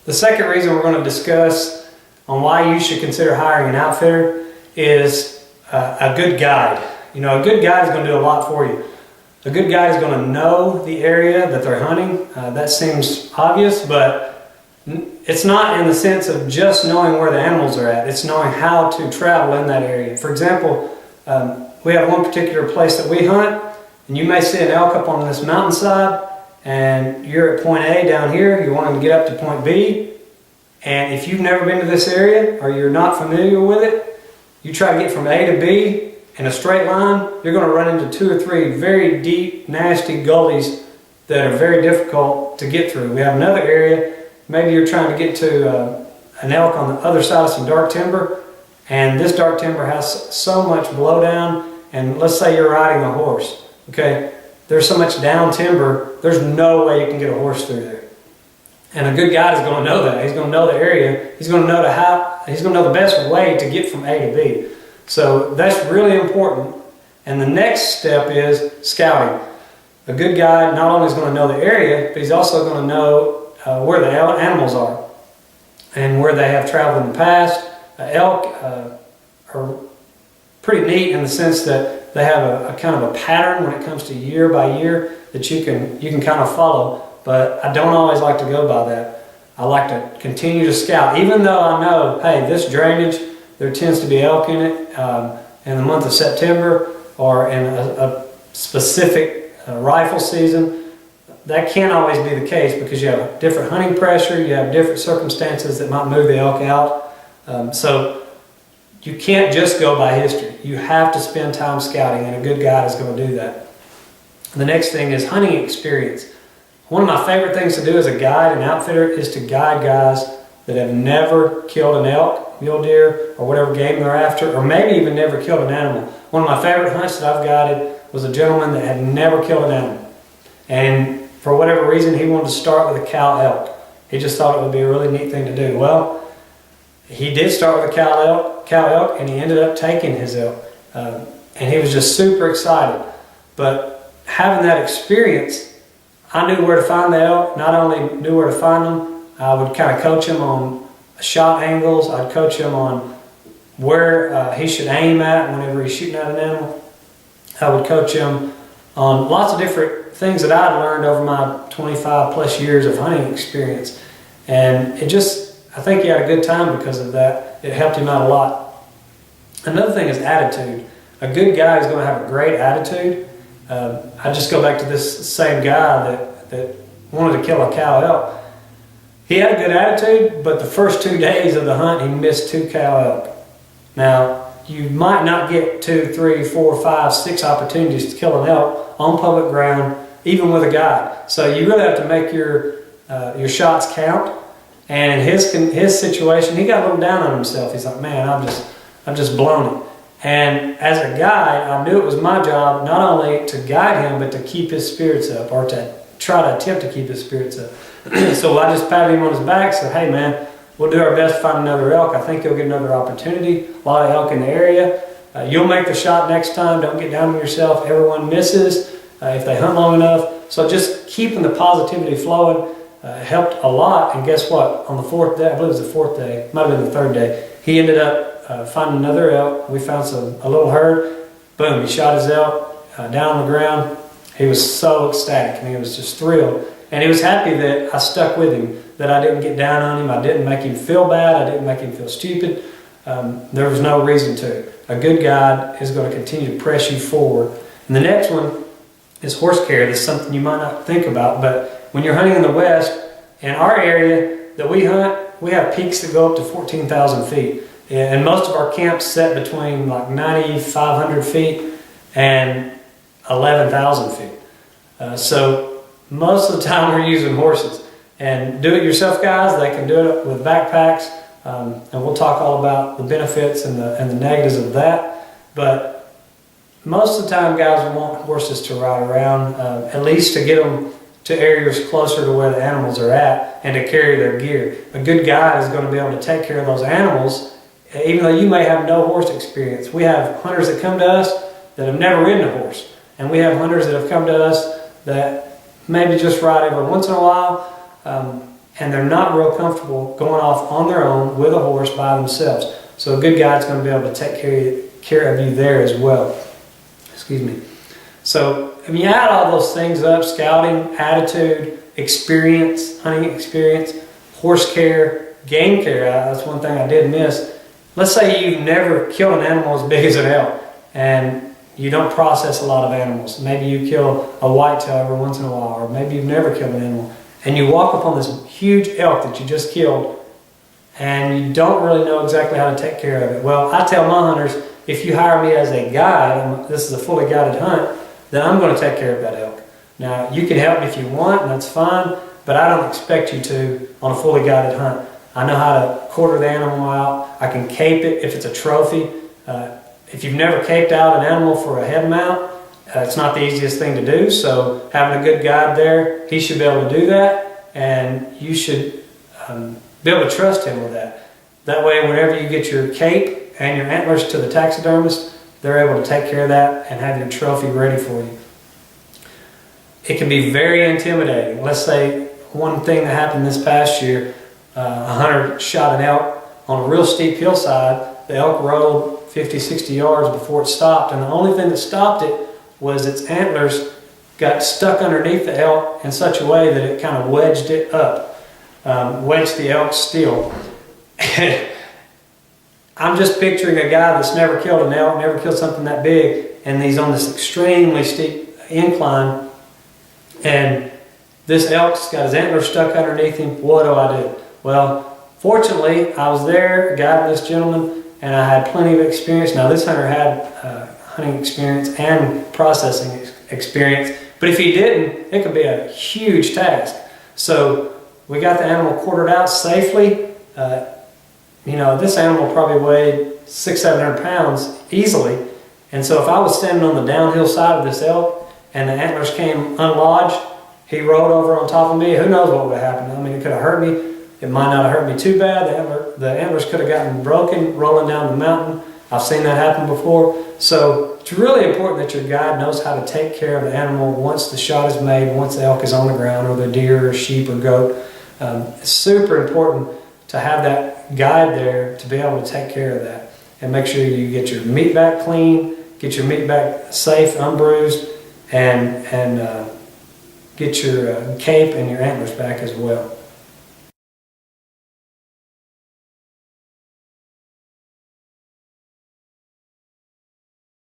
The second reason we're going to discuss on why you should consider hiring an outfitter is a good guide. You know, a good guide is going to do a lot for you. A good guide is going to know the area that they're hunting. That seems obvious, but it's not in the sense of just knowing where the animals are at. It's knowing how to travel in that area. For example, we have one particular place that we hunt, and you may see an elk up on this mountainside, and you're at point A down here, you're wanting to get up to point B, and if you've never been to this area or you're not familiar with it, you try to get from A to B in a straight line, you're going to run into 2 or 3 very deep, nasty gullies that are very difficult to get through. We have another area, maybe you're trying to get to an elk on the other side of some dark timber, and this dark timber has so much blowdown, and let's say you're riding a horse, okay? There's so much down timber, there's no way you can get a horse through there. And a good guide is going to know that. He's going to know the area. He's going to know the best way to get from A to B. So that's really important. And the next step is scouting. A good guide not only is going to know the area, but he's also going to know where the animals are and where they have traveled in the past. Elk are pretty neat in the sense that they have a kind of a pattern when it comes to year by year that you can kind of follow. But I don't always like to go by that. I like to continue to scout, even though I know, hey, this drainage, there tends to be elk in it in the month of September or in a specific rifle season. That can't always be the case because you have different hunting pressure, you have different circumstances that might move the elk out. So you can't just go by history. You have to spend time scouting, and a good guide is going to do that. The next thing is hunting experience. One of my favorite things to do as a guide and outfitter is to guide guys that have never killed an elk, mule deer, or whatever game they're after, or maybe even never killed an animal. One of my favorite hunts that I've guided was a gentleman that had never killed an animal. And for whatever reason, he wanted to start with a cow elk. He just thought it would be a really neat thing to do. Well, he did start with a cow elk, and he ended up taking his elk. And he was just super excited. But having that experience, I knew where to find the elk. Not only knew where to find them, I would kind of coach him on shot angles. I'd coach him on where he should aim at whenever he's shooting at an animal. I would coach him on lots of different things that I'd learned over my 25 plus years of hunting experience. And I think he had a good time because of that. It helped him out a lot. Another thing is attitude. A good guy is going to have a great attitude. I just go back to this same guy that wanted to kill a cow elk. He had a good attitude, but the first 2 days of the hunt, he missed 2 cow elk. Now, you might not get 2, 3, 4, 5, 6 opportunities to kill an elk on public ground, even with a guide. So you really have to make your shots count. And in his situation, he got a little down on himself. He's like, man, I've just blown it. And as a guide, I knew it was my job not only to guide him, but to keep his spirits up, or to try to attempt to keep his spirits up. So I just patted him on his back, said, hey man, we'll do our best to find another elk. I think you'll get another opportunity. A lot of elk in the area. You'll make the shot next time. Don't get down on yourself. Everyone misses if they hunt long enough. So just keeping the positivity flowing helped a lot. And guess what? On the 4th day, I believe it was the 4th day, might have been the 3rd day, he ended up finding another elk. We found a little herd. Boom, he shot his elk down on the ground. He was so ecstatic, and he was just thrilled. And he was happy that I stuck with him, that I didn't get down on him, I didn't make him feel bad, I didn't make him feel stupid. There was no reason to. A good guide is going to continue to press you forward. And the next one is horse carrier. This is something you might not think about, but when you're hunting in the West, in our area that we hunt, we have peaks that go up to 14,000 feet. And most of our camps set between like 9,500 feet and 11,000 feet. So most of the time we're using horses. And do-it-yourself guys, they can do it with backpacks. And we'll talk all about the benefits and the negatives of that. But most of the time guys want horses to ride around, at least to get them to areas closer to where the animals are at and to carry their gear. A good guide is going to be able to take care of those animals, even though you may have no horse experience. We have hunters that come to us that have never ridden a horse. And we have hunters that have come to us that maybe just ride every once in a while. and they're not real comfortable going off on their own with a horse by themselves. So a good guide's going to be able to take care of you there as well. Excuse me. So when you add all those things up, scouting, attitude, experience, hunting experience, horse care, game care, that's one thing I did miss. Let's say you've never killed an animal as big as an elk, and you don't process a lot of animals. Maybe you kill a whitetail every once in a while, or maybe you've never killed an animal, and you walk upon this huge elk that you just killed, and you don't really know exactly how to take care of it. Well, I tell my hunters, if you hire me as a guide, this is a fully guided hunt, then I'm going to take care of that elk. Now, you can help me if you want, and that's fine, but I don't expect you to on a fully guided hunt. I know how to quarter the animal out. I can cape it if it's a trophy. If you've never caped out an animal for a head mount, it's not the easiest thing to do, so having a good guide there, he should be able to do that, and you should be able to trust him with that. That way, whenever you get your cape and your antlers to the taxidermist, they're able to take care of that and have your trophy ready for you. It can be very intimidating. Let's say one thing that happened this past year, a hunter shot an elk on a real steep hillside. The elk rolled 50, 60 yards before it stopped, and the only thing that stopped it was its antlers got stuck underneath the elk in such a way that it kind of wedged it up, wedged the elk still. I'm just picturing a guy that's never killed an elk, never killed something that big, and he's on this extremely steep incline, and this elk's got his antlers stuck underneath him. What do I do? Well, fortunately, I was there guiding this gentleman, and I had plenty of experience. Now, this hunter had hunting experience and processing experience, but if he didn't, it could be a huge task. So we got the animal quartered out safely. This animal probably weighed 600-700 pounds easily, and so if I was standing on the downhill side of this elk and the antlers came unlodged, he rolled over on top of me, who knows what would have happened. I mean, it could have hurt me. It might not have hurt me too bad. The antlers could have gotten broken rolling down the mountain. I've seen that happen before. So it's really important that your guide knows how to take care of the animal once the shot is made, once the elk is on the ground, or the deer or sheep or goat. It's super important to have that guide there to be able to take care of that and make sure you get your meat back clean, get your meat back safe, unbruised, and get your cape and your antlers back as well.